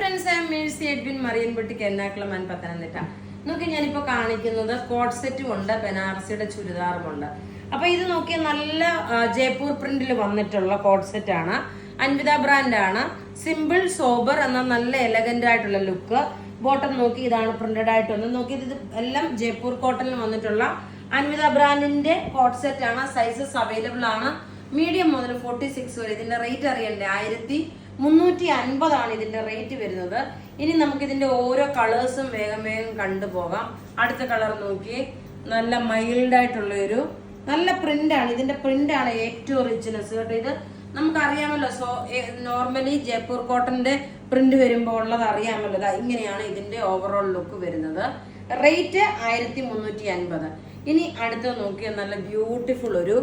friends, I am Mercy Edwin Marian Boutique Ernakulam and Pathanamthitta. നോക്കി ഞാനിപ്പോൾ കാണിക്കുന്നത് coat സെറ്റും ഉണ്ട്, ബനാറസിയുടെ ചുരിദാറും ഉണ്ട്. അപ്പോൾ ഇത് നോക്കിയാൽ നല്ല ജയ്പൂർ പ്രിന്റിൽ വന്നിട്ടുള്ള കോട്ട് സെറ്റാണ്. അൻവിത ബ്രാൻഡാണ്. സിമ്പിൾ സോബർ എന്നാൽ നല്ല എലഗന്റ് ആയിട്ടുള്ള ലുക്ക്. ബോട്ടം നോക്കി ഇതാണ് പ്രിന്റഡ് ആയിട്ടൊന്ന് നോക്കി. ഇത് എല്ലാം ജയ്പൂർ കോട്ടണിൽ വന്നിട്ടുള്ള അൻവിത ബ്രാൻഡിന്റെ കോട്ട് സെറ്റ് ആണ്. സൈസസ് അവൈലബിൾ ആണ്. മീഡിയം മുതൽ 46 വരെ. ഇതിന്റെ റേറ്റ് അറിയണ്ടേ? 1350 ഇതിന്റെ റേറ്റ് വരുന്നത്. ഇനി നമുക്ക് ഇതിന്റെ ഓരോ കളേഴ്സും വേഗം കണ്ടുപോകാം. അടുത്ത കളർ നോക്കി, നല്ല മൈൽഡ് ആയിട്ടുള്ള ഒരു നല്ല പ്രിന്റ് ആണ്. ഇതിന്റെ പ്രിന്റ് ആണ് ഏറ്റവും റിച്ച്നെസ് കേട്ടോ. ഇത് നമുക്കറിയാമല്ലോ, നോർമലി ജയ്പൂർ കോട്ടന്റെ പ്രിന്റ് വരുമ്പോൾ ഉള്ളത് അറിയാമല്ലോ. ഇങ്ങനെയാണ് ഇതിന്റെ ഓവറോൾ ലുക്ക് വരുന്നത്. റേറ്റ് 1350. ഇനി അടുത്ത നോക്കിയാൽ നല്ല ബ്യൂട്ടിഫുൾ ഒരു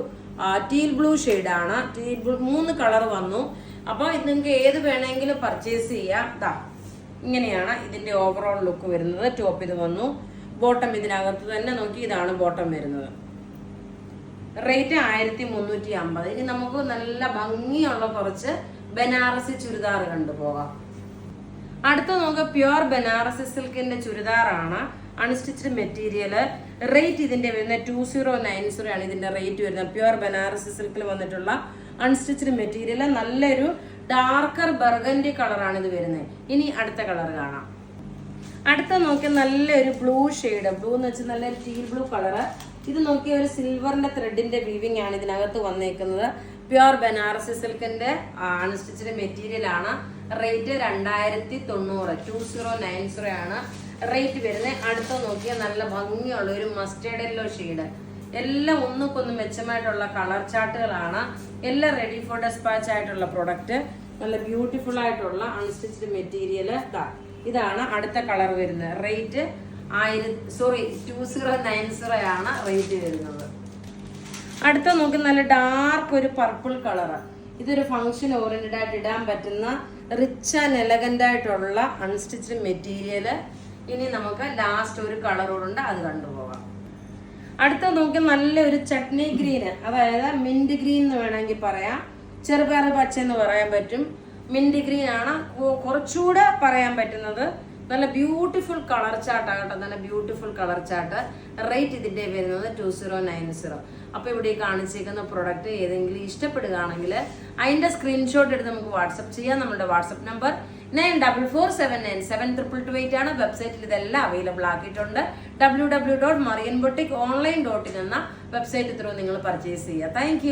ടീൽ ബ്ലൂ ഷെയ്ഡാണ്. ടീൽ ബ്ലൂ 3 കളർ വന്നു. അപ്പോൾ ഇത് നിങ്ങൾക്ക് ഏത് വേണമെങ്കിലും പർച്ചേസ് ചെയ്യാം. ഇങ്ങനെയാണ് ഇതിന്റെ ഓവറോൾ ലുക്ക് വരുന്നത്. ടോപ്പ് ഇത് വന്നു, ബോട്ടം ഇതിനകത്ത് തന്നെ നോക്കി. ഇതാണ് ബോട്ടം വരുന്നത്. റേറ്റ് 1350. ഇനി നമുക്ക് നല്ല ഭംഗിയുള്ള കുറച്ച് ബനാറസി ചുരിദാർ കണ്ടുപോകാം. അടുത്ത നമുക്ക് പ്യുവർ ബനാറസി സിൽക്കിന്റെ ചുരിദാറാണ്. Unstitched material. റേറ്റ് ഇതിന്റെ വരുന്നത് 2090 ആണ് ഇതിന്റെ റേറ്റ് വരുന്നത്. പ്യുവർ ബനാറസി സിൽക്കിൽ വന്നിട്ടുള്ള അൺസ്റ്റിച്ച്ഡ് മെറ്റീരിയൽ. നല്ലൊരു ഡാർക്കർ ബർഗൻഡി കളറാണ് ഇത് വരുന്നത്. ഇനി അടുത്ത കളർ കാണാം. അടുത്ത നോക്കി നല്ലൊരു ബ്ലൂ ഷെയ്ഡ്. ബ്ലൂ എന്ന് വെച്ചാൽ നല്ലൊരു ടീൽ ബ്ലൂ കളറ്. ഇത് നോക്കിയ ഒരു സിൽവറിന്റെ ത്രെഡിന്റെ വീവിംഗ് ആണ് ഇതിനകത്ത് വന്നേക്കുന്നത്. പ്യുവർ ബനാറസി സിൽക്കിന്റെ അൺസ്റ്റിച്ച്ഡ് മെറ്റീരിയൽ ആണ്. റേറ്റ് 2090 ആണ് റേറ്റ് വരുന്നത്. അടുത്ത നോക്കിയാൽ നല്ല ഭംഗിയുള്ള ഒരു മസ്റ്റേർഡ് യെല്ലോ ഷെയ്ഡ്. എല്ലാം ഒന്നുകൊന്ന് മെച്ചമായിട്ടുള്ള കളർ ചാർട്ടുകളാണ്. എല്ലാം റെഡി ഫോർ ഡെസ്പാച്ച് ആയിട്ടുള്ള പ്രൊഡക്റ്റ്. നല്ല ബ്യൂട്ടിഫുൾ ആയിട്ടുള്ള അൺസ്റ്റിച്ച്ഡ് മെറ്റീരിയൽ. ഇതാണ് അടുത്ത കളർ വരുന്നത്. റേറ്റ് 2090 ആണ് റേറ്റ് വരുന്നത്. അടുത്ത നോക്കി നല്ല ഡാർക്ക് ഒരു പർപ്പിൾ കളർ. ഇതൊരു ഫംഗ്ഷൻ ഓറിയന്റഡ് ആയിട്ട് ഇടാൻ പറ്റുന്ന റിച്ച് ആൻഡ് എലഗന്റ് ആയിട്ടുള്ള അൺസ്റ്റിച്ച്ഡ് മെറ്റീരിയൽ. ഇനി നമുക്ക് ലാസ്റ്റ് ഒരു കളറോടുണ്ട്, അത് കണ്ടുപോകാം. അടുത്ത നോക്കി നല്ലൊരു ചട്നി ഗ്രീന്, അതായത് മിന്റ് ഗ്രീൻ എന്ന് വേണമെങ്കിൽ പറയാം. ചെറുപയർ പച്ച എന്ന് പറയാൻ പറ്റും. മിന്റ് ഗ്രീൻ ആണ് കുറച്ചുകൂടെ പറയാൻ പറ്റുന്നത്. നല്ല ബ്യൂട്ടിഫുൾ കളർ ചാർട്ടാണ് കേട്ടോ. നല്ല ബ്യൂട്ടിഫുൾ കളർ ചാർട്ട്. റേറ്റ് ഇതിന്റെ വരുന്നത് 2090. അപ്പൊ ഇവിടെ കാണിച്ചേക്കുന്ന പ്രൊഡക്റ്റ് ഏതെങ്കിലും ഇഷ്ടപ്പെടുകയാണെങ്കിൽ അതിന്റെ സ്ക്രീൻഷോട്ട് എടുത്ത് നമുക്ക് വാട്സപ്പ് ചെയ്യാം. നമ്മുടെ വാട്സപ്പ് നമ്പർ 9447972228 ആണ്. വെബ്സൈറ്റിൽ ഇതെല്ലാം അവൈലബിൾ ആക്കിയിട്ടുണ്ട്. www.marianboutique.online.in എന്ന വെബ്സൈറ്റ് ത്രൂ നിങ്ങൾ പർച്ചേസ് ചെയ്യുക. താങ്ക്